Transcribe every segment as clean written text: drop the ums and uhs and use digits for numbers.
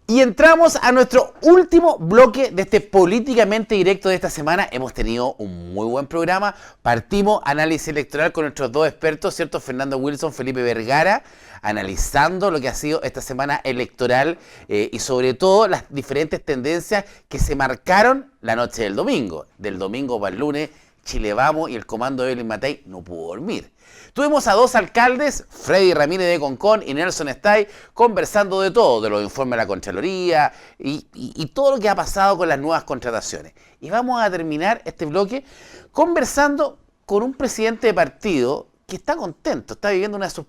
Y entramos a nuestro último bloque de este políticamente directo de esta semana. Hemos tenido un muy buen programa. Partimos análisis electoral con nuestros dos expertos, ¿cierto? Fernando Wilson, Felipe Vergara, analizando lo que ha sido esta semana electoral y sobre todo las diferentes tendencias que se marcaron la noche del domingo. Del domingo para el lunes, Chile Vamos y el comando de Evelyn Matei no pudo dormir. Tuvimos a dos alcaldes, Freddy Ramírez de Concón y Nelson Stay, conversando de todo, de los informes de la Contraloría y todo lo que ha pasado con las nuevas contrataciones. Y vamos a terminar este bloque conversando con un presidente de partido que está contento, está viviendo una de sus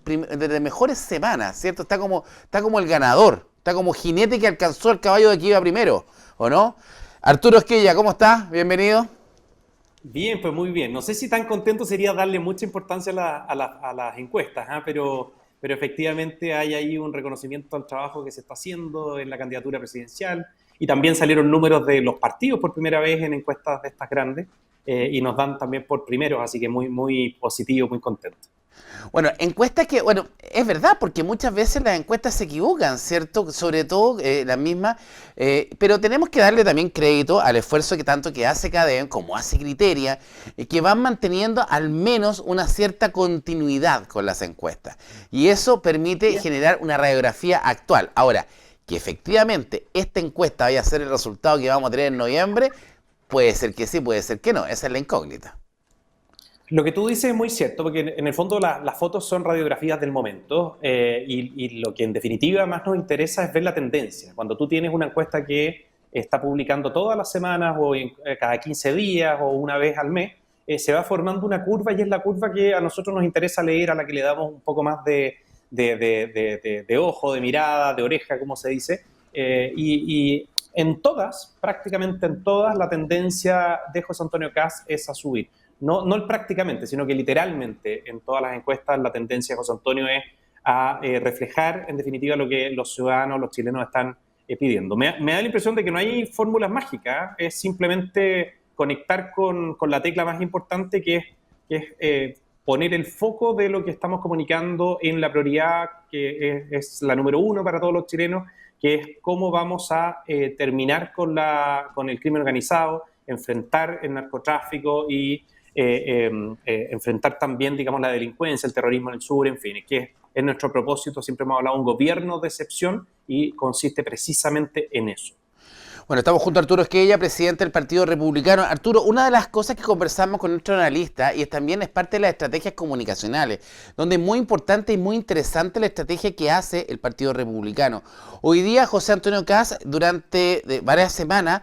mejores semanas, ¿cierto? Está como el ganador, está como jinete que alcanzó el caballo de que iba primero, ¿o no? Arturo Esquella, ¿cómo estás? Bienvenido. Bien, pues muy bien. No sé si tan contento sería darle mucha importancia a las encuestas, ¿ah? Pero efectivamente hay ahí un reconocimiento al trabajo que se está haciendo en la candidatura presidencial y también salieron números de los partidos por primera vez en encuestas de estas grandes y nos dan también por primeros, así que muy, muy positivo, muy contento. Bueno, encuestas que, bueno, es verdad, porque muchas veces las encuestas se equivocan, ¿cierto? Sobre todo las mismas, pero tenemos que darle también crédito al esfuerzo que tanto que hace CADEM como hace Criteria, que van manteniendo al menos una cierta continuidad con las encuestas. Y eso permite generar una radiografía actual. Ahora, que efectivamente esta encuesta vaya a ser el resultado que vamos a tener en noviembre, puede ser que sí, puede ser que no, esa es la incógnita. Lo que tú dices es muy cierto, porque en el fondo las fotos son radiografías del momento y lo que en definitiva más nos interesa es ver la tendencia. Cuando tú tienes una encuesta que está publicando todas las semanas o cada 15 días o una vez al mes, se va formando una curva y es la curva que a nosotros nos interesa leer, a la que le damos un poco más de ojo, de mirada, de oreja, como se dice. Y en todas, prácticamente en todas, la tendencia de José Antonio Kast es a subir. No prácticamente, sino que literalmente en todas las encuestas la tendencia de José Antonio es a reflejar en definitiva lo que los ciudadanos, los chilenos están pidiendo. Me da la impresión de que no hay fórmulas mágicas, es simplemente conectar con la tecla más importante que es poner el foco de lo que estamos comunicando en la prioridad que es la número uno para todos los chilenos, que es cómo vamos a terminar con el crimen organizado, enfrentar el narcotráfico y enfrentar también, digamos, la delincuencia, el terrorismo en el sur, en fin, que es nuestro propósito. Siempre hemos hablado de un gobierno de excepción y consiste precisamente en eso. Bueno, estamos junto a Arturo Esquella, presidente del Partido Republicano. Arturo, una de las cosas que conversamos con nuestro analista y también es parte de las estrategias comunicacionales, donde es muy importante y muy interesante la estrategia que hace el Partido Republicano. Hoy día José Antonio Kast, durante varias semanas,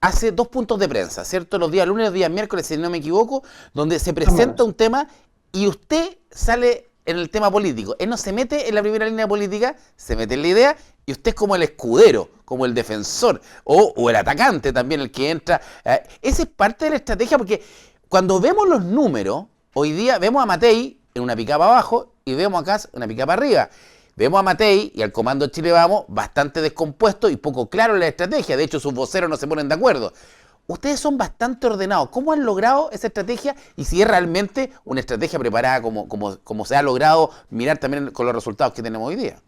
hace dos puntos de prensa, ¿cierto? Los días lunes y los días miércoles, si no me equivoco, donde se presenta un tema y usted sale en el tema político. Él no se mete en la primera línea política, se mete en la idea y usted es como el escudero, como el defensor o el atacante también, el que entra. Esa es parte de la estrategia porque cuando vemos los números, hoy día vemos a Matei en una picapa abajo y vemos a Kast en una picapa arriba. Vemos a Matei y al comando Chile Vamos bastante descompuesto y poco claro en la estrategia. De hecho, sus voceros no se ponen de acuerdo. Ustedes son bastante ordenados. ¿Cómo han logrado esa estrategia? Y si es realmente una estrategia preparada como se ha logrado mirar también con los resultados que tenemos hoy día.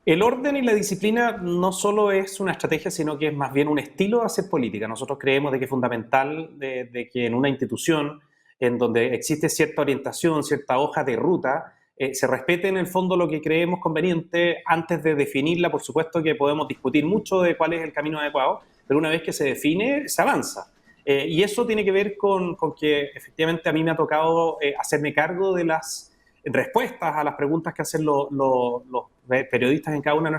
El orden y la disciplina no solo es una estrategia, sino que es más bien un estilo de hacer política. Nosotros creemos de que es fundamental de que en una institución en donde existe cierta orientación, cierta hoja de ruta, se respete en el fondo lo que creemos conveniente antes de definirla. Por supuesto que podemos discutir mucho de cuál es el camino adecuado, pero una vez que se define, se avanza. Y eso tiene que ver con que efectivamente a mí me ha tocado hacerme cargo de las respuestas a las preguntas que hacen los periodistas en cada una de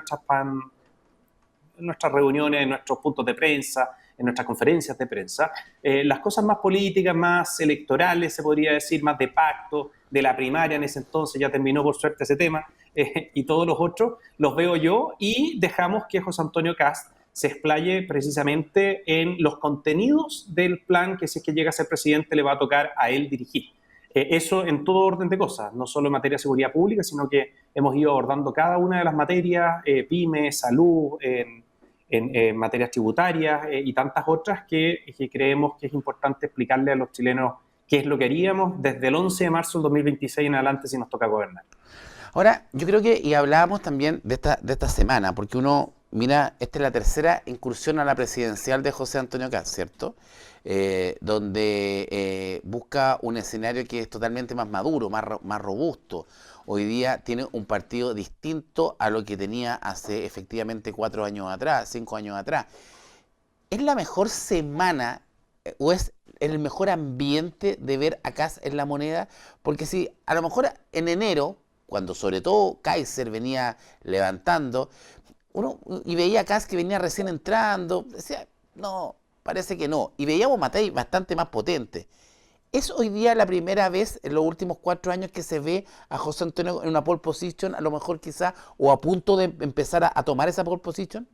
nuestras reuniones, en nuestros puntos de prensa, en nuestras conferencias de prensa. Las cosas más políticas, más electorales, se podría decir, más de pacto, de la primaria en ese entonces, ya terminó por suerte ese tema, y todos los otros, los veo yo y dejamos que José Antonio Kast se explaye precisamente en los contenidos del plan que si es que llega a ser presidente le va a tocar a él dirigir. Eso en todo orden de cosas, no solo en materia de seguridad pública, sino que hemos ido abordando cada una de las materias, pymes, salud, en materias tributarias y tantas otras que creemos que es importante explicarle a los chilenos qué es lo que haríamos desde el 11 de marzo del 2026 en adelante si nos toca gobernar. Ahora, yo creo que, y hablábamos también de esta semana, porque uno, mira, esta es la tercera incursión a la presidencial de José Antonio Kast, ¿cierto? Donde busca un escenario que es totalmente más maduro, más robusto. Hoy día tiene un partido distinto a lo que tenía hace efectivamente 4 años atrás, 5 años atrás. ¿Es la mejor semana o es el mejor ambiente de ver a Kast en La Moneda? Porque si a lo mejor en enero, cuando sobre todo Kaiser venía levantando, uno y veía a Kast que venía recién entrando, decía, no, parece que no. Y veíamos a Matei bastante más potente. ¿Es hoy día la primera vez en los últimos 4 años que se ve a José Antonio en una pole position, a lo mejor quizá, o a punto de empezar a tomar esa pole position?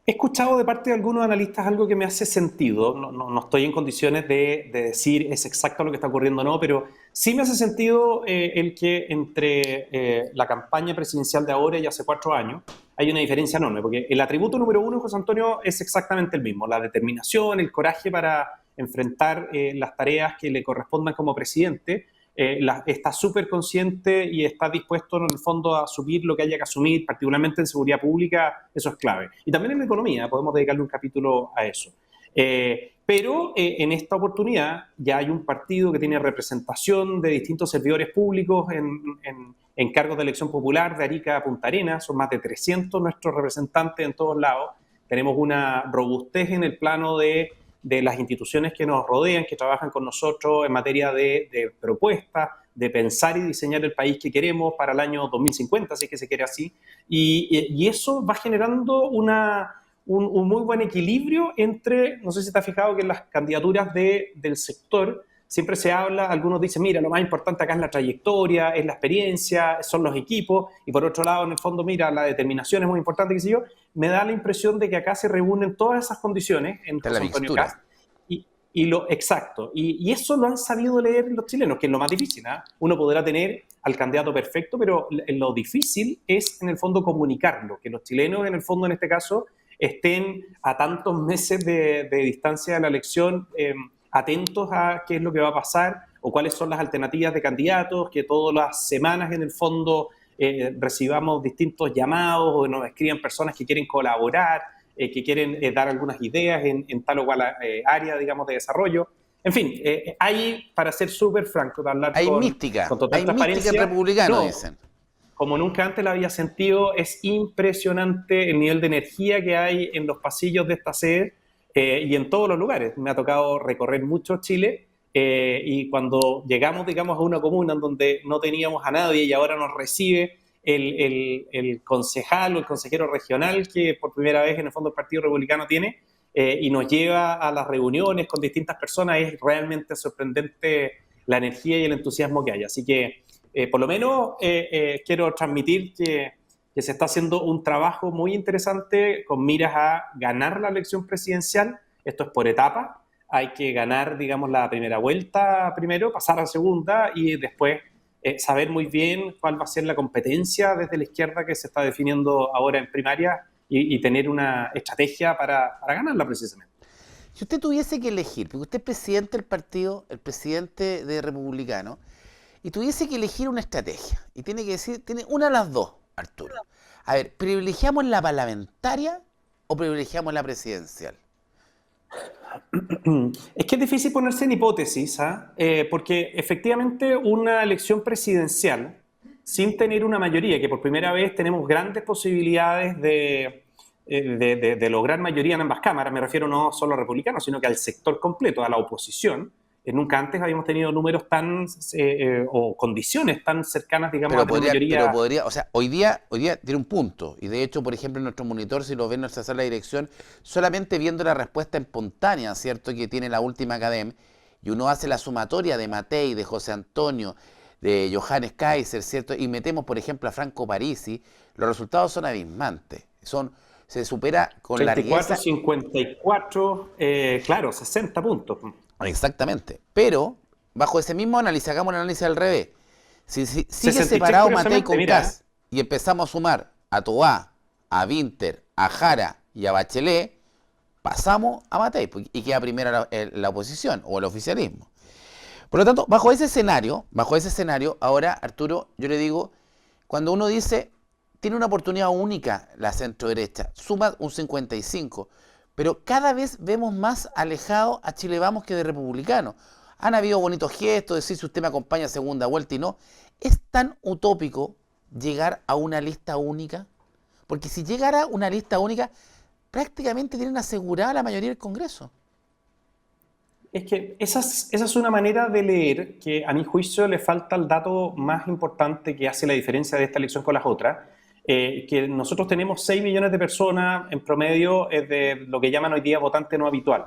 He escuchado de parte de algunos analistas algo que me hace sentido. No estoy en condiciones de decir es exacto lo que está ocurriendo o no, pero sí me hace sentido el que entre la campaña presidencial de ahora y hace 4 años hay una diferencia enorme, porque el atributo número uno de José Antonio es exactamente el mismo, la determinación, el coraje para enfrentar las tareas que le correspondan como presidente. Está súper consciente y está dispuesto en el fondo a asumir lo que haya que asumir, particularmente en seguridad pública, eso es clave. Y también en economía, podemos dedicarle un capítulo a eso. Pero en esta oportunidad ya hay un partido que tiene representación de distintos servidores públicos en cargos de elección popular de Arica a Punta Arenas, son más de 300 nuestros representantes en todos lados. Tenemos una robustez en el plano de las instituciones que nos rodean, que trabajan con nosotros en materia de propuestas, de pensar y diseñar el país que queremos para el año 2050, si es que se quiere así. Y eso va generando un muy buen equilibrio entre, no sé si te has fijado que en las candidaturas del sector siempre se habla, algunos dicen, mira, lo más importante acá es la trayectoria, es la experiencia, son los equipos, y por otro lado, en el fondo, mira, la determinación es muy importante, qué sé yo. Me da la impresión de que acá se reúnen todas esas condiciones en José Antonio Kast. Exacto. Y eso lo han sabido leer los chilenos, que es lo más difícil, ¿eh? Uno podrá tener al candidato perfecto, pero lo difícil es, en el fondo, comunicarlo, que los chilenos, en el fondo, en este caso, estén a tantos meses de distancia de la elección, atentos a qué es lo que va a pasar o cuáles son las alternativas de candidatos, que todas las semanas, en el fondo, recibamos distintos llamados o nos escriban personas que quieren colaborar, que quieren dar algunas ideas en tal o cual área, digamos, de desarrollo. En fin, hay, para ser súper franco, de hablar Hay con total hay transparencia, mística republicana, no, dicen. como nunca antes la había sentido, es impresionante el nivel de energía que hay en los pasillos de esta sede y en todos los lugares. Me ha tocado recorrer mucho Chile y cuando llegamos, digamos, a una comuna en donde no teníamos a nadie y ahora nos recibe el concejal o el consejero regional que por primera vez en el fondo el Partido Republicano tiene y nos lleva a las reuniones con distintas personas, es realmente sorprendente la energía y el entusiasmo que hay. Así que por lo menos quiero transmitir que se está haciendo un trabajo muy interesante con miras a ganar la elección presidencial. Esto es por etapa. Hay que ganar, digamos, la primera vuelta primero, pasar a la segunda y después saber muy bien cuál va a ser la competencia desde la izquierda que se está definiendo ahora en primaria y tener una estrategia para ganarla precisamente. Si usted tuviese que elegir, porque usted es presidente del partido, el presidente de Republicano, y tuviese que elegir una estrategia, y tiene que decir, tiene una de las dos, Arturo. A ver, ¿privilegiamos la parlamentaria o privilegiamos la presidencial? Es que es difícil ponerse en hipótesis, porque efectivamente una elección presidencial, sin tener una mayoría, que por primera vez tenemos grandes posibilidades de lograr mayoría en ambas cámaras, me refiero no solo a republicanos, sino que al sector completo, a la oposición. Nunca antes habíamos tenido números tan, o condiciones tan cercanas, digamos, a tener mayoría. Pero podría, o sea, hoy día tiene un punto. Y de hecho, por ejemplo, en nuestro monitor, si lo ven en nuestra sala de dirección, solamente viendo la respuesta espontánea, ¿cierto?, que tiene la última Academ, y uno hace la sumatoria de Matei, de José Antonio, de Johannes Kaiser, ¿cierto?, y metemos, por ejemplo, a Franco Parisi, los resultados son abismantes. Se supera con 34, largueza. 54, claro, 60 puntos. Exactamente. Pero, bajo ese mismo análisis, hagamos un análisis al revés. Si sigue 63, separado Matei con mira, Kast y empezamos a sumar a Toá, a Winter, a Jara y a Bachelet, pasamos a Matei y queda primero la oposición o el oficialismo. Por lo tanto, bajo ese escenario, ahora, Arturo, yo le digo, Cuando uno dice, tiene una oportunidad única la centro-derecha, suma un 55, pero cada vez vemos más alejado a Chile Vamos que de republicanos. Han habido bonitos gestos, decir si usted me acompaña a segunda vuelta y no. ¿Es tan utópico llegar a una lista única? Porque si llegara a una lista única, prácticamente tienen asegurada la mayoría del Congreso. Es que esa es una manera de leer que a mi juicio le falta el dato más importante que hace la diferencia de esta elección con las otras, que nosotros tenemos 6 millones de personas en promedio de lo que llaman hoy día votante no habitual.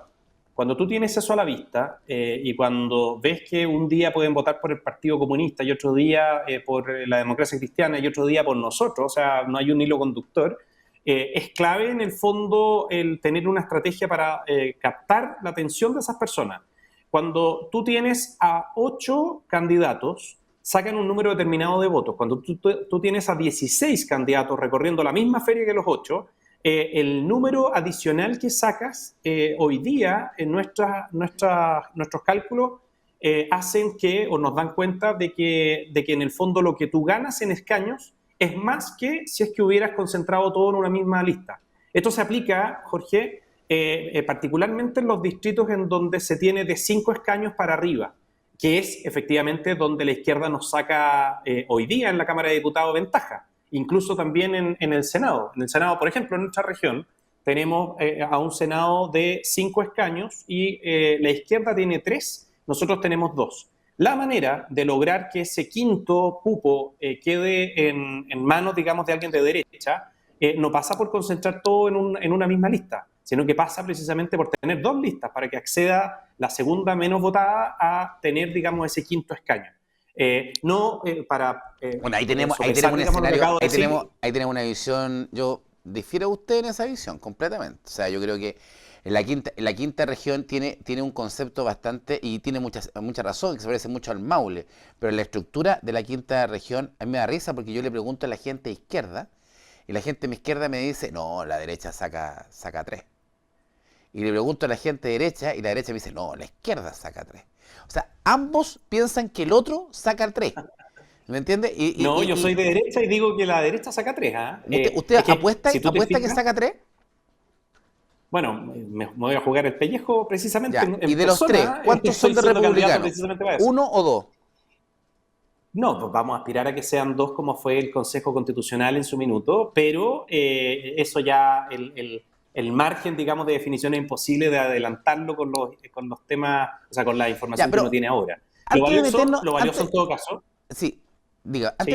Cuando tú tienes eso a la vista y cuando ves que un día pueden votar por el Partido Comunista y otro día por la democracia cristiana y otro día por nosotros, o sea, no hay un hilo conductor, es clave en el fondo el tener una estrategia para captar la atención de esas personas. Cuando tú tienes a 8 candidatos, sacan un número determinado de votos. Cuando tú tienes a 16 candidatos recorriendo la misma feria que los 8, el número adicional que sacas hoy día en nuestros cálculos hacen que, o nos dan cuenta de que en el fondo lo que tú ganas en escaños es más que si es que hubieras concentrado todo en una misma lista. Esto se aplica, Jorge, particularmente en los distritos en donde se tiene de 5 escaños para arriba, que es efectivamente donde la izquierda nos saca hoy día en la Cámara de Diputados ventaja, incluso también en el Senado. En el Senado, por ejemplo, en nuestra región, tenemos a un Senado de 5 escaños y la izquierda tiene 3, nosotros tenemos 2. La manera de lograr que ese quinto cupo quede en manos, digamos, de alguien de derecha, no pasa por concentrar todo en una misma lista, sino que pasa precisamente por tener 2 listas para que acceda la segunda menos votada a tener, digamos, ese quinto escaño. Bueno, ahí tenemos un escenario, ahí tenemos una visión, yo difiero a usted en esa visión completamente. O sea, yo creo que en la quinta región tiene un concepto bastante, y tiene mucha razón, que se parece mucho al Maule, pero la estructura de la quinta región a mí me da risa porque yo le pregunto a la gente izquierda, y la gente de mi izquierda me dice, no, la derecha saca 3. Y le pregunto a la gente derecha, y la derecha me dice, no, la izquierda saca 3. O sea, ambos piensan que el otro saca 3. ¿Me entiende? Yo soy de derecha y digo que la derecha saca 3. ¿Usted apuesta que saca 3? Bueno, me voy a jugar el pellejo precisamente. Ya, y de los 3, ¿cuántos son de republicanos? ¿1 o 2? No, pues vamos a aspirar a que sean 2 como fue el Consejo Constitucional en su minuto, pero eso ya, el margen, digamos, de definición es imposible de adelantarlo con los temas, o sea, con la información que uno tiene ahora. Lo valioso en todo caso. Sí, diga, antes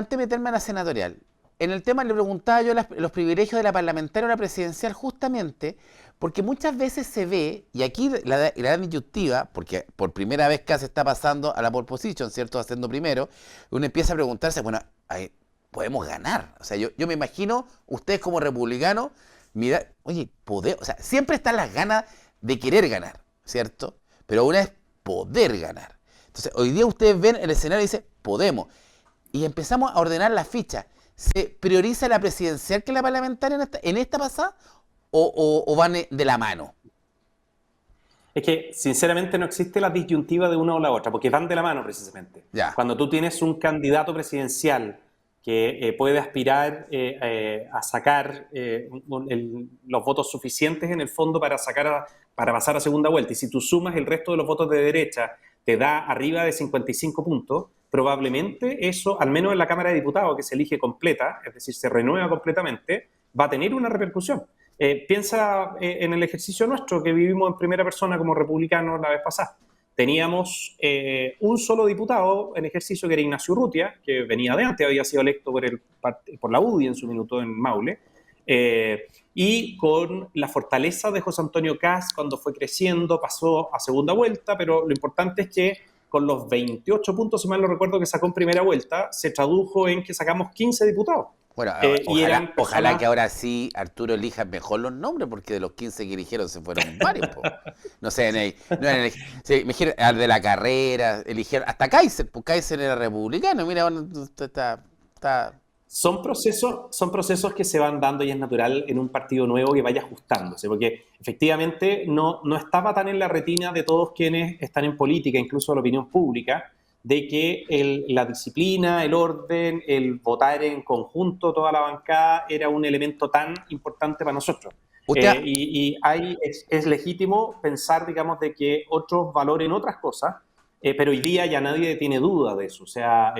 de meterme a la senatorial, en el tema le preguntaba yo los privilegios de la parlamentaria o la presidencial justamente porque muchas veces se ve, y aquí la edad disyuntiva, porque por primera vez casi está pasando a la pole position, ¿cierto? Haciendo primero, uno empieza a preguntarse, bueno, podemos ganar. O sea, yo me imagino, ustedes como republicanos, mira, oye, o sea, siempre están las ganas de querer ganar, ¿cierto? Pero una es poder ganar. Entonces, hoy día ustedes ven el escenario y dicen, podemos. Y empezamos a ordenar las fichas. ¿Se prioriza la presidencial que la parlamentaria en esta pasada o van de la mano? Es que, sinceramente, no existe la disyuntiva de una o la otra, porque van de la mano precisamente. Ya. Cuando tú tienes un candidato presidencial que puede aspirar a sacar los votos suficientes en el fondo para pasar a segunda vuelta, y si tú sumas el resto de los votos de derecha, te da arriba de 55 puntos, probablemente eso, al menos en la Cámara de Diputados, que se elige completa, es decir, se renueva completamente, va a tener una repercusión. Piensa en el ejercicio nuestro que vivimos en primera persona como republicanos la vez pasada. Teníamos un solo diputado en ejercicio que era Ignacio Urrutia, que venía de antes, había sido electo por la UDI en su minuto en Maule, y con la fortaleza de José Antonio Kast cuando fue creciendo pasó a segunda vuelta, pero lo importante es que con los 28 puntos, si mal no recuerdo, que sacó en primera vuelta, se tradujo en que sacamos 15 diputados. Bueno, ojalá que ahora sí Arturo elija mejor los nombres, porque de los 15 que eligieron se fueron varios. No sé, al de la carrera, eligieron hasta Kaiser, pues Kaiser era republicano, mira, bueno, está... Son procesos que se van dando y es natural en un partido nuevo que vaya ajustándose, porque efectivamente no estaba tan en la retina de todos quienes están en política, incluso de la opinión pública, de que la disciplina, el orden, el votar en conjunto, toda la bancada, era un elemento tan importante para nosotros. Usted, Y ahí es legítimo pensar, digamos, de que otros valoren otras cosas, pero hoy día ya nadie tiene duda de eso. O sea,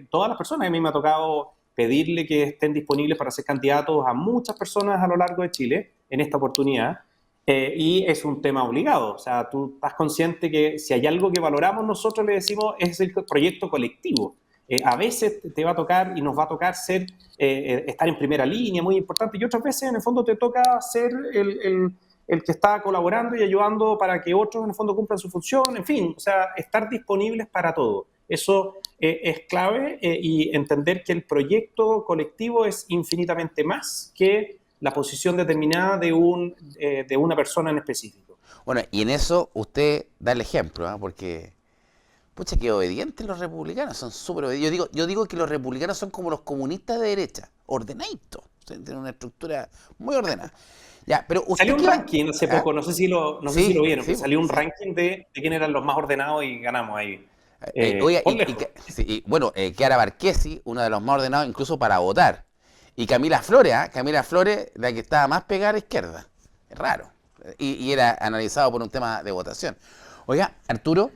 todas las personas, a mí me ha tocado pedirle que estén disponibles para ser candidatos a muchas personas a lo largo de Chile en esta oportunidad. Y es un tema obligado. O sea, tú estás consciente que si hay algo que valoramos nosotros, le decimos, es el proyecto colectivo. A veces te va a tocar y nos va a tocar estar en primera línea, muy importante, y otras veces en el fondo te toca ser el que está colaborando y ayudando para que otros en el fondo cumplan su función, en fin, o sea, estar disponibles para todo. Eso es clave y entender que el proyecto colectivo es infinitamente más que la posición determinada de una persona en específico. bueno, y en eso usted da el ejemplo, ¿eh? Porque, pucha, que obedientes los republicanos, son súper obedientes. Yo digo que los republicanos son como los comunistas de derecha, ordenaditos, tienen una estructura muy ordenada. Ya, pero usted Salió un ranking hace ¿Ah? poco, no sé si lo Sí, vieron, sí, pero salió un sí. ranking de quién eran los más ordenados y ganamos ahí. Oiga, Por lejos. sí, bueno, Chiara Marchesi, uno de los más ordenados incluso para votar. Y Camila Flores, ¿ah? Camila Flores, la que estaba más pegada a la izquierda. Es raro. Y era analizado por un tema de votación. Oiga, Arturo,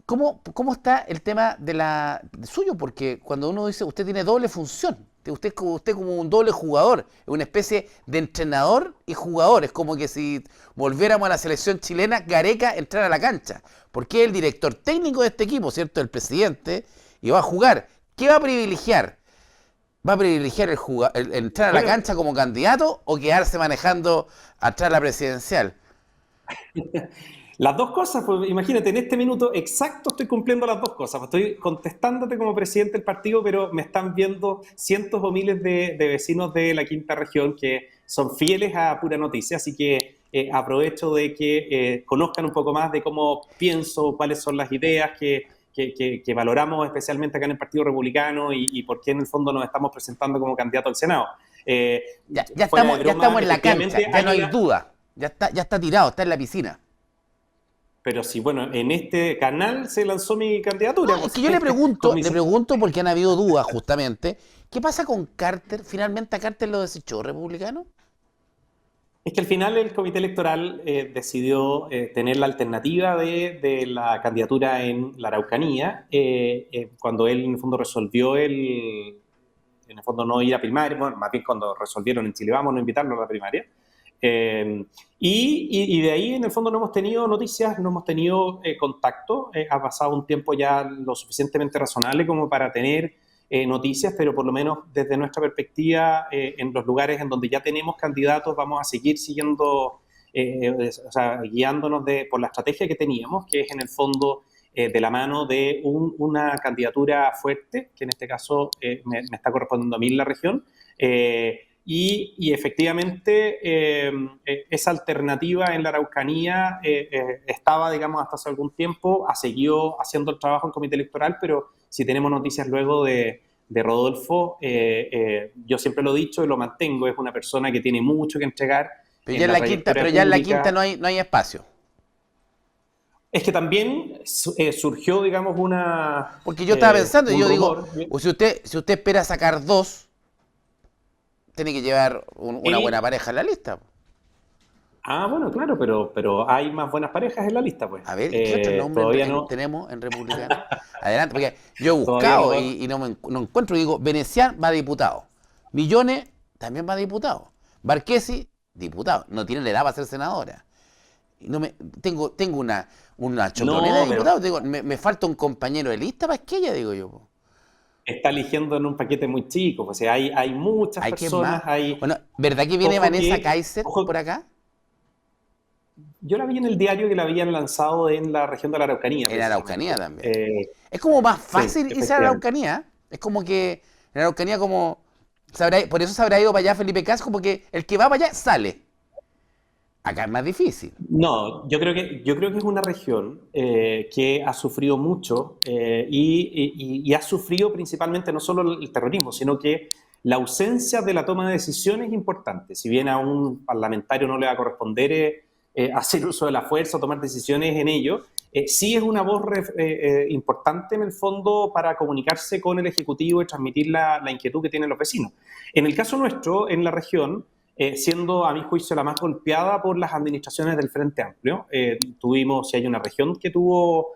¿cómo está el tema de suyo? Porque cuando uno dice, usted tiene doble función. Usted como un doble jugador, es una especie de entrenador y jugador. Es como que si volviéramos a la selección chilena, Gareca entrara a la cancha. Porque es el director técnico de este equipo, ¿cierto? El presidente, y va a jugar. ¿Qué va a privilegiar? ¿Va a privilegiar el entrar a la Bueno, cancha como candidato o quedarse manejando atrás la presidencial? las dos cosas, pues imagínate, en este minuto exacto estoy cumpliendo las dos cosas. Estoy contestándote como presidente del partido, pero me están viendo cientos o miles de vecinos de la quinta región que son fieles a Pura Noticia, así que aprovecho de que conozcan un poco más de cómo pienso, cuáles son las ideas que valoramos especialmente acá en el Partido Republicano y por qué en el fondo nos estamos presentando como candidato al Senado. Ya Fuera de ya broma, estamos en la cancha, efectivamente ya no hay duda. Ya está tirado, está en la piscina. pero sí, bueno, en este canal se lanzó mi candidatura, No, es pues, que yo con le mis... pregunto porque han habido dudas justamente. ¿Qué pasa con Carter? ¿Finalmente a Carter lo desechó republicano? Es que al final el comité electoral decidió tener la alternativa de la candidatura en la Araucanía, cuando él en el fondo resolvió en el fondo no ir a primaria, bueno, más bien cuando resolvieron en Chile Vamos no invitarlo a la primaria. Y de ahí en el fondo no hemos tenido noticias, no hemos tenido contacto, ha pasado un tiempo ya lo suficientemente razonable como para tener noticias, pero por lo menos desde nuestra perspectiva, en los lugares en donde ya tenemos candidatos, vamos a seguir siguiendo, o sea, guiándonos por la estrategia que teníamos, que es en el fondo de la mano de una candidatura fuerte, que en este caso me está correspondiendo a mí en la región, y efectivamente esa alternativa en la Araucanía estaba, digamos, hasta hace algún tiempo, ha seguido haciendo el trabajo en comité electoral, pero si tenemos noticias luego de Rodolfo, yo siempre lo he dicho y lo mantengo, es una persona que tiene mucho que entregar Pero ya en en la la quinta, trayectoria pero ya en la quinta pública. no hay espacio. Es que también surgió, digamos, Porque yo estaba pensando, y un yo digo, rumor. o si usted espera sacar dos, tiene que llevar una buena Él, pareja en la lista. bueno, claro, pero hay más buenas parejas en la lista, pues. A ver, ¿y qué otros nombres Todavía no, tenemos en Republicano? Adelante, porque yo he todavía no buscado podemos. y no encuentro. Y digo, Venecián va a diputado. Millones también va a diputado. Barquesi, diputado. No tiene la edad para ser senadora. Y no me, tengo una chocronera de No, pero diputados. Digo, me falta un compañero de lista para que ella, digo yo. Po. está eligiendo en un paquete muy chico. O sea, hay muchas ¿Hay quién más? personas, Bueno, ¿verdad que viene Ojo Vanessa Kaiser por ojo, acá? yo la vi en el diario que la habían lanzado en la región de la Araucanía, En Araucanía precisamente. también. Es como más Sí, fácil irse a la efectivamente. Araucanía. Es como que en la Araucanía como... por eso se habrá ido para allá Felipe Casco, porque el que va para allá sale. Acá es más difícil. No, yo creo que es una región que ha sufrido mucho y ha sufrido principalmente no solo el terrorismo, sino que la ausencia de la toma de decisiones es importante. Si bien a un parlamentario no le va a corresponder hacer uso de la fuerza o tomar decisiones en ello, sí es una voz importante en el fondo para comunicarse con el Ejecutivo y transmitir la inquietud que tienen los vecinos. En el caso nuestro, en la región, siendo a mi juicio la más golpeada por las administraciones del Frente Amplio, si hay una región que tuvo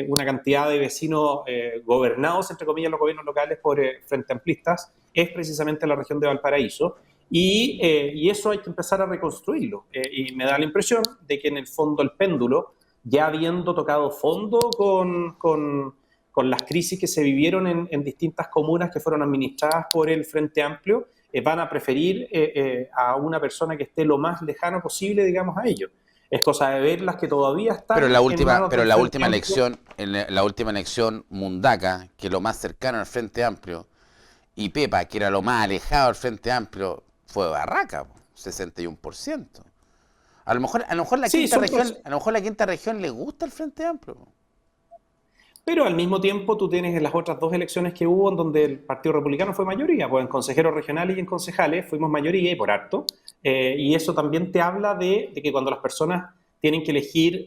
una cantidad de vecinos gobernados, entre comillas, los gobiernos locales por Frente Amplistas, es precisamente la región de Valparaíso. Y eso hay que empezar a reconstruirlo. Y me da la impresión de que en el fondo el péndulo, ya habiendo tocado fondo con las crisis que se vivieron en distintas comunas que fueron administradas por el Frente Amplio, van a preferir a una persona que esté lo más lejano posible, digamos, a ellos. Es cosa de ver las que todavía están. Pero la última elección, en la última elección, Mundaca, que es lo más cercano al Frente Amplio, y Pepa, que era lo más alejado del Frente Amplio, fue Barraca, 61%. A lo mejor la quinta región le gusta el Frente Amplio. Pero al mismo tiempo tú tienes en las otras dos elecciones que hubo en donde el Partido Republicano fue mayoría, pues en consejeros regionales y en concejales fuimos mayoría y por harto. Y eso también te habla de que cuando las personas tienen que elegir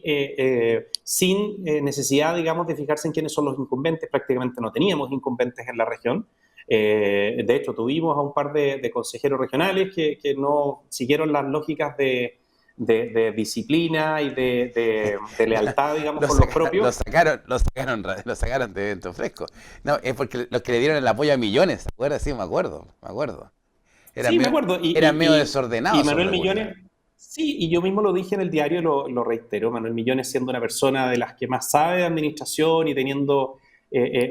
sin necesidad, digamos, de fijarse en quiénes son los incumbentes, prácticamente no teníamos incumbentes en la región. De hecho, tuvimos a un par de consejeros regionales que no siguieron las lógicas de disciplina y de lealtad, digamos, con los propios. Lo sacaron de Viento Fresco. No, es porque los que le dieron el apoyo a Millones, ¿se acuerda? Sí, me acuerdo. Me acuerdo. Eran medio desordenados. Y Manuel Millones, sí, y yo mismo lo dije en el diario, lo reitero, Manuel Millones siendo una persona de las que más sabe de administración y teniendo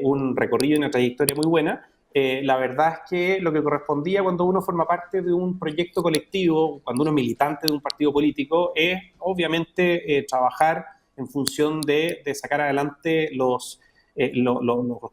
un recorrido y una trayectoria muy buena, la verdad es que lo que correspondía cuando uno forma parte de un proyecto colectivo, cuando uno es militante de un partido político, es obviamente trabajar en función de sacar adelante los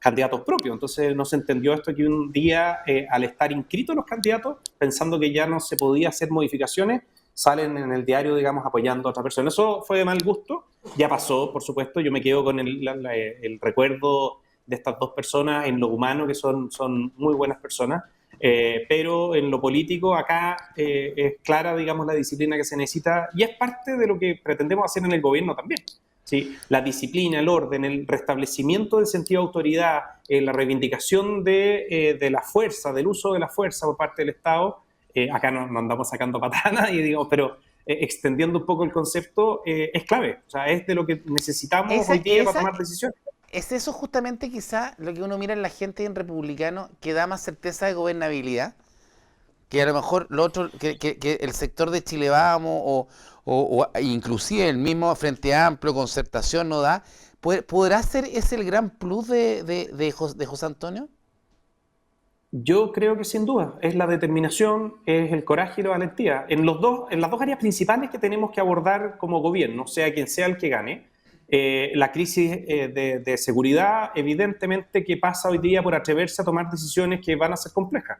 candidatos propios. Entonces no se entendió esto que un día, al estar inscritos los candidatos, pensando que ya no se podía hacer modificaciones, salen en el diario, digamos, apoyando a otra persona. Eso fue de mal gusto, ya pasó, por supuesto, yo me quedo con el recuerdo de estas dos personas en lo humano, que son muy buenas personas, pero en lo político acá es clara, digamos, la disciplina que se necesita y es parte de lo que pretendemos hacer en el gobierno también. ¿Sí? La disciplina, el orden, el restablecimiento del sentido de autoridad, la reivindicación de la fuerza, del uso de la fuerza por parte del Estado, acá no andamos sacando patanas, y digamos, pero extendiendo un poco el concepto, es clave. O sea, es de lo que necesitamos hoy día para tomar decisiones. ¿Es eso justamente quizá lo que uno mira en la gente en republicano que da más certeza de gobernabilidad? Que a lo mejor lo otro, que el sector de Chile Vamos o inclusive el mismo Frente Amplio, Concertación no da. ¿Podrá ser ese el gran plus de José Antonio? Yo creo que sin duda, es la determinación, es el coraje y la valentía. En las dos áreas principales que tenemos que abordar como gobierno, sea quien sea el que gane, la crisis de seguridad, evidentemente que pasa hoy día por atreverse a tomar decisiones que van a ser complejas.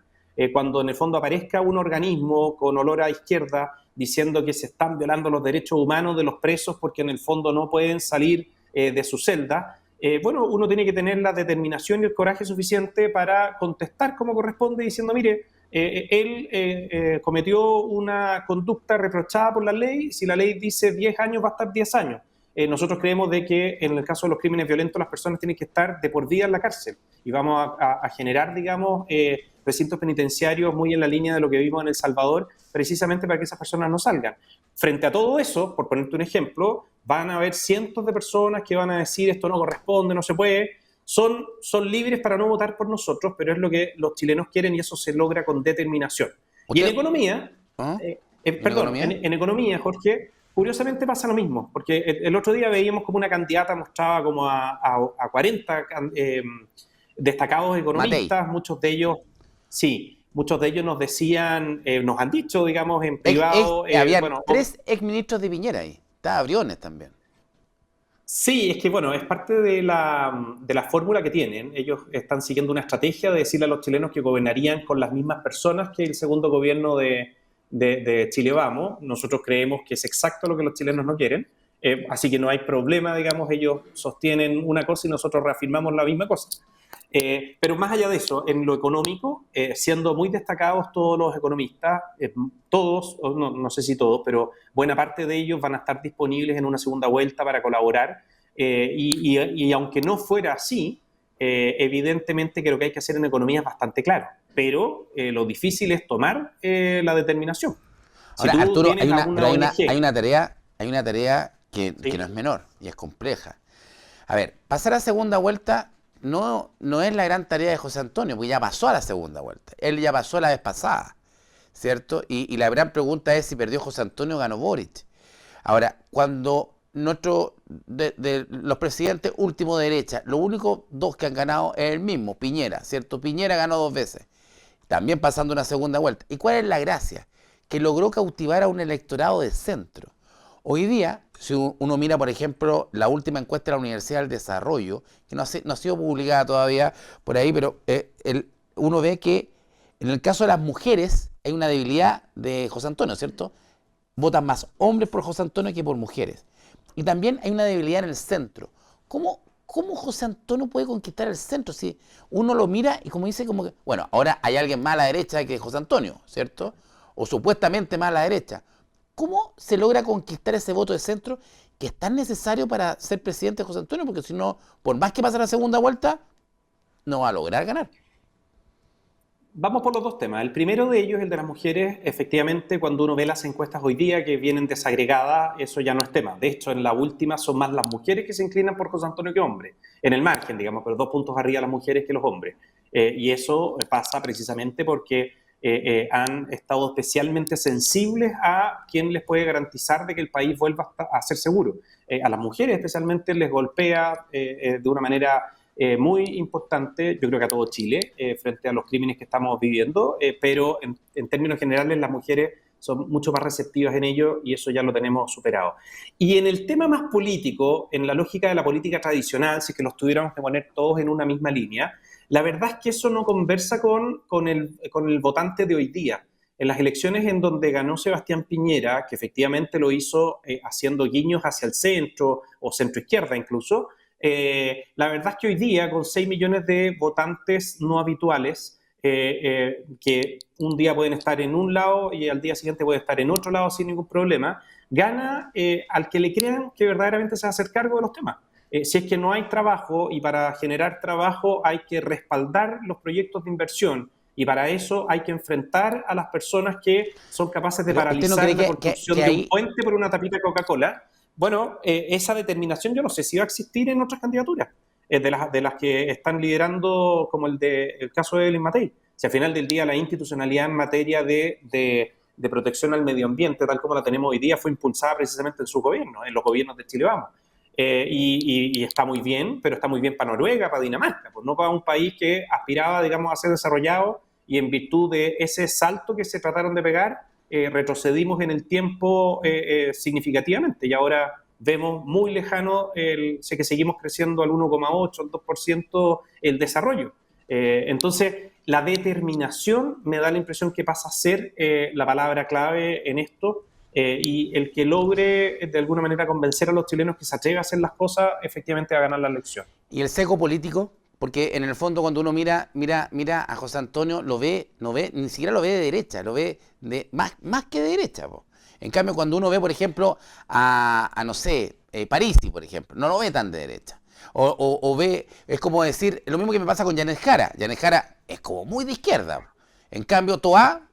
Cuando en el fondo aparezca un organismo con olor a izquierda diciendo que se están violando los derechos humanos de los presos porque en el fondo no pueden salir de su celda, bueno, uno tiene que tener la determinación y el coraje suficiente para contestar como corresponde diciendo, mire, él cometió una conducta reprochada por la ley, si la ley dice 10 años va a estar 10 años. Nosotros creemos de que en el caso de los crímenes violentos las personas tienen que estar de por vida en la cárcel y vamos a generar, digamos, recintos penitenciarios muy en la línea de lo que vimos en El Salvador, precisamente para que esas personas no salgan. Frente a todo eso, por ponerte un ejemplo, van a haber cientos de personas que van a decir esto no corresponde, no se puede. Son libres para no votar por nosotros, pero es lo que los chilenos quieren y eso se logra con determinación. Y en economía, en economía, Jorge, curiosamente pasa lo mismo, porque el otro día veíamos como una candidata mostraba como a 40 destacados economistas, Matei. Muchos de ellos nos decían, nos han dicho, digamos, en privado... había 3 exministros de Piñera ahí, estaba Briones también. Sí, es que bueno, es parte de la fórmula que tienen. Ellos están siguiendo una estrategia de decirle a los chilenos que gobernarían con las mismas personas que el segundo gobierno de Chile Vamos. Nosotros creemos que es exacto lo que los chilenos no quieren, así que no hay problema, digamos, ellos sostienen una cosa y nosotros reafirmamos la misma cosa. Pero más allá de eso, en lo económico, siendo muy destacados todos los economistas, todos, no sé si todos, pero buena parte de ellos van a estar disponibles en una segunda vuelta para colaborar. Y aunque no fuera así, evidentemente que lo que hay que hacer en economía es bastante claro. Pero lo difícil es tomar la determinación. Si Ahora, tú Arturo, tienes a una ONG... hay una tarea que no es menor y es compleja. A ver, pasar a segunda vuelta no es la gran tarea de José Antonio, porque ya pasó a la segunda vuelta. Él ya pasó la vez pasada, ¿cierto? Y la gran pregunta es si perdió José Antonio o ganó Boric. Ahora, cuando de los presidentes últimos de derecha, los únicos dos que han ganado es el mismo, Piñera, ¿cierto? Piñera ganó 2 veces, también pasando una segunda vuelta. ¿Y cuál es la gracia? Que logró cautivar a un electorado de centro. Hoy día, si uno mira, por ejemplo, la última encuesta de la Universidad del Desarrollo, que no ha sido publicada todavía por ahí, pero uno ve que en el caso de las mujeres hay una debilidad de José Antonio, ¿cierto? Votan más hombres por José Antonio que por mujeres. Y también hay una debilidad en el centro. ¿Cómo José Antonio puede conquistar el centro? Si uno lo mira y como dice, como que, bueno, ahora hay alguien más a la derecha que José Antonio, ¿cierto? O supuestamente más a la derecha. ¿Cómo se logra conquistar ese voto de centro que es tan necesario para ser presidente José Antonio? Porque si no, por más que pase la segunda vuelta, no va a lograr ganar. Vamos por los dos temas. El primero de ellos, el de las mujeres, efectivamente, cuando uno ve las encuestas hoy día que vienen desagregadas, eso ya no es tema. De hecho, en la última son más las mujeres que se inclinan por José Antonio que hombres. En el margen, digamos, pero 2 puntos arriba las mujeres que los hombres. Y eso pasa precisamente porque han estado especialmente sensibles a quién les puede garantizar de que el país vuelva a ser seguro. A las mujeres especialmente les golpea de una manera muy importante, yo creo que a todo Chile, frente a los crímenes que estamos viviendo, pero en términos generales las mujeres son mucho más receptivas en ello y eso ya lo tenemos superado. Y en el tema más político, en la lógica de la política tradicional, si es que los tuviéramos que poner todos en una misma línea, la verdad es que eso no conversa con el votante de hoy día. En las elecciones en donde ganó Sebastián Piñera, que efectivamente lo hizo haciendo guiños hacia el centro o centro-izquierda incluso, la verdad es que hoy día, con 6 millones de votantes no habituales, que un día pueden estar en un lado y al día siguiente pueden estar en otro lado sin ningún problema, gana al que le crean que verdaderamente se va a hacer cargo de los temas. Si es que no hay trabajo y para generar trabajo hay que respaldar los proyectos de inversión y para eso hay que enfrentar a las personas que son capaces de paralizar la construcción de un puente por una tapita de Coca-Cola. Bueno, esa determinación yo no sé si va a existir en otras candidaturas, de las que están liderando, como el caso de Evelyn Matei. Si al final del día la institucionalidad en materia de protección al medio ambiente, tal como la tenemos hoy día, fue impulsada precisamente en su gobierno, en los gobiernos de Chile Vamos. Y está muy bien, pero está muy bien para Noruega, para Dinamarca, pues no para un país que aspiraba, digamos, a ser desarrollado y en virtud de ese salto que se trataron de pegar, retrocedimos en el tiempo significativamente y ahora vemos muy lejano, sé que seguimos creciendo al 1,8, al 2% el desarrollo. Entonces, la determinación me da la impresión que pasa a ser la palabra clave en esto. Y el que logre de alguna manera convencer a los chilenos que se atreve a hacer las cosas, efectivamente va a ganar la elección. ¿Y el seco político? Porque en el fondo cuando uno mira a José Antonio, ni siquiera lo ve de derecha, lo ve más que de derecha. Po. En cambio, cuando uno ve, por ejemplo, no sé, Parisi, por ejemplo, no lo ve tan de derecha. O ve, es como decir, lo mismo que me pasa con Yanez Jara. Yanez Jara es como muy de izquierda. Po. En cambio, Toá,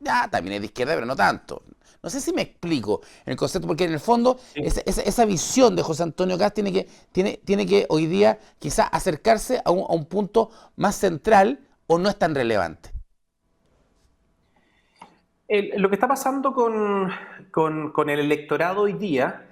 ya también es de izquierda, pero no tanto. No sé si me explico el concepto, porque en el fondo sí. esa visión de José Antonio Kast tiene que hoy día quizá acercarse a un punto más central o no es tan relevante. Lo que está pasando con el electorado hoy día,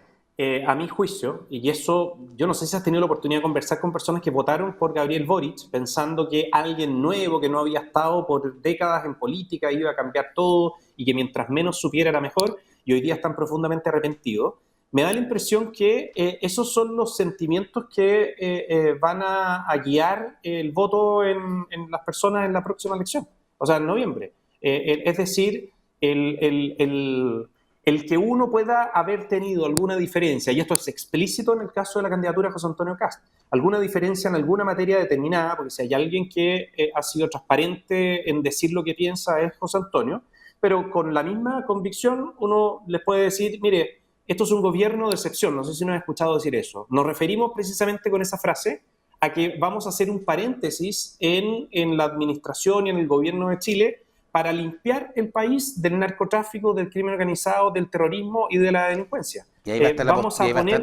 a mi juicio, y eso yo no sé si has tenido la oportunidad de conversar con personas que votaron por Gabriel Boric, pensando que alguien nuevo que no había estado por décadas en política iba a cambiar todo y que mientras menos supiera era mejor, y hoy día están profundamente arrepentidos. Me da la impresión que esos son los sentimientos que van a guiar el voto en las personas en la próxima elección, o sea, en noviembre. Es decir, el el que uno pueda haber tenido alguna diferencia, y esto es explícito en el caso de la candidatura de José Antonio Kast, alguna diferencia en alguna materia determinada, porque si hay alguien que ha sido transparente en decir lo que piensa es José Antonio, pero con la misma convicción uno les puede decir, mire, esto es un gobierno de excepción, no sé si nos han escuchado decir eso. Nos referimos precisamente con esa frase a que vamos a hacer un paréntesis en la administración y en el gobierno de Chile para limpiar el país del narcotráfico, del crimen organizado, del terrorismo y de la delincuencia. Y ahí va a estar,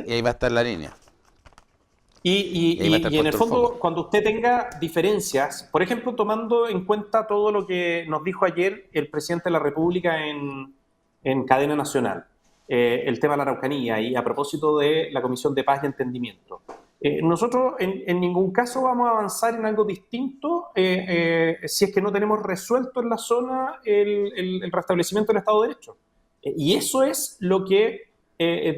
y ahí va a estar la línea. Y en el fondo, cuando usted tenga diferencias, por ejemplo, tomando en cuenta todo lo que nos dijo ayer el presidente de la República en cadena nacional, el tema de la Araucanía y a propósito de la Comisión de Paz y Entendimiento, nosotros en ningún caso vamos a avanzar en algo distinto si es que no tenemos resuelto en la zona el restablecimiento del Estado de Derecho. Y eso es lo que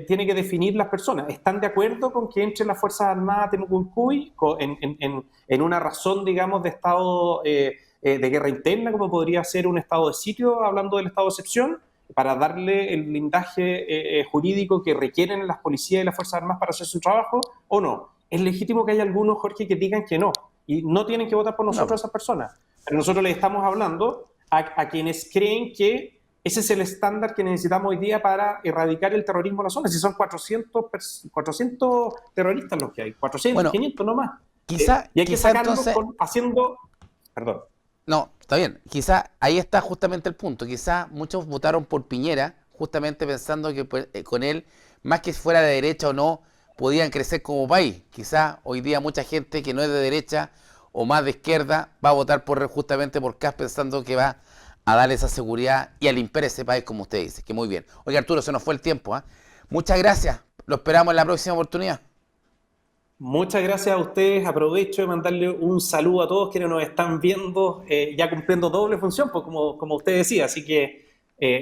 tiene que definir las personas. ¿Están de acuerdo con que entren las Fuerzas Armadas de Mucuncuy en una razón, digamos, de estado de guerra interna, como podría ser un estado de sitio, hablando del estado de excepción, para darle el blindaje jurídico que requieren las policías y las Fuerzas Armadas para hacer su trabajo, o no? Es legítimo que haya algunos, Jorge, que digan que no, y no tienen que votar por nosotros esas personas. Pero nosotros les estamos hablando a quienes creen que ese es el estándar que necesitamos hoy día para erradicar el terrorismo en la zona. Si son 400 terroristas los que hay, 400, bueno, 500 no más. Y hay que sacarlos entonces haciendo... Perdón. No, está bien. Quizá ahí está justamente el punto. Quizá muchos votaron por Piñera justamente pensando que con él, más que fuera de derecha o no, podían crecer como país. Quizá hoy día mucha gente que no es de derecha o más de izquierda va a votar justamente por Kast pensando que va a darle esa seguridad y a limpiar ese país, como usted dice, que muy bien. Oiga, Arturo, se nos fue el tiempo, ¿eh? Muchas gracias, lo esperamos en la próxima oportunidad. Muchas gracias a ustedes, aprovecho de mandarle un saludo a todos quienes nos están viendo, ya cumpliendo doble función, pues como usted decía, así que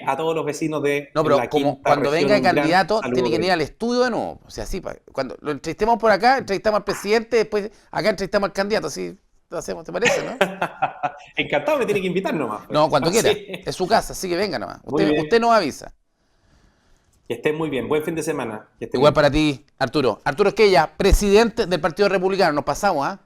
a todos los vecinos de no, pero la como cuando venga el candidato, tiene que venir al estudio de nuevo, o sea, así, cuando lo entrevistemos por acá, entrevistamos al presidente, después acá entrevistamos al candidato, así lo hacemos, ¿te parece, no? Encantado, me tiene que invitar nomás. Pues. No, cuando quiera, es su casa, así que venga nomás, usted nos avisa. Que estén muy bien, buen fin de semana. Igual para ti, Arturo. Arturo Esquella, presidente del Partido Republicano. Nos pasamos, ¿ah?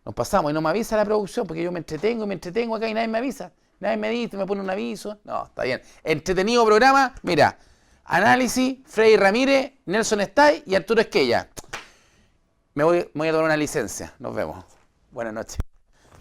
Nos pasamos y no me avisa la producción porque yo me entretengo acá y nadie me avisa. Nadie me dice, me pone un aviso. No, está bien. Entretenido programa. Mira, análisis, Freddy Ramírez, Nelson Stay y Arturo Esquella. Me voy a tomar una licencia. Nos vemos. Buenas noches.